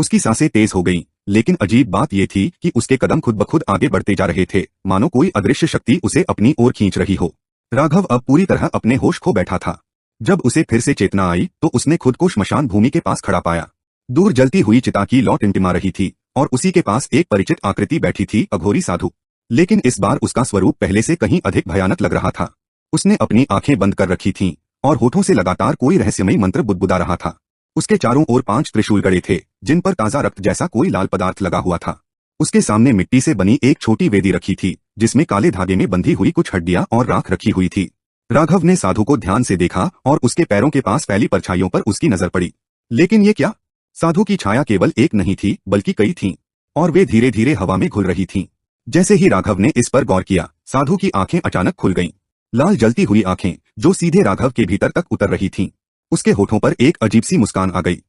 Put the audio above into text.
उसकी सांसें तेज हो गईं, लेकिन अजीब बात यह थी कि उसके कदम खुद ब खुद आगे बढ़ते जा रहे थे, मानो कोई अदृश्य शक्ति उसे अपनी ओर खींच रही हो। राघव अब पूरी तरह अपने होश खो बैठा था। जब उसे फिर से चेतना आई तो उसने खुद को श्मशान भूमि के पास खड़ा पाया। दूर जलती हुई चिता की लौ टिमटिमा रही थी और उसी के पास एक परिचित आकृति बैठी थी, अघोरी साधु। लेकिन इस बार उसका स्वरूप पहले से कहीं अधिक भयानक लग रहा था। उसने अपनी आंखें बंद कर रखी थीं और होठों से लगातार कोई रहस्यमयी मंत्र बुदबुदा रहा था। उसके चारों ओर 5 त्रिशूल गड़े थे, जिन पर ताजा रक्त जैसा कोई लाल पदार्थ लगा हुआ था। उसके सामने मिट्टी से बनी एक छोटी वेदी रखी थी, जिसमें काले धागे में बंधी हुई कुछ हड्डियां और राख रखी हुई थी। राघव ने साधु को ध्यान से देखा और उसके पैरों के पास फैली परछाइयों पर उसकी नजर पड़ी। लेकिन ये क्या? साधु की छाया केवल एक नहीं थी बल्कि कई थीं, और वे धीरे धीरे हवा में घुल रही थीं। जैसे ही राघव ने इस पर गौर किया, साधु की आंखें अचानक खुल गईं। लाल जलती हुई आंखें जो सीधे राघव के भीतर तक उतर रही थीं। उसके होठों पर एक अजीब सी मुस्कान आ गई।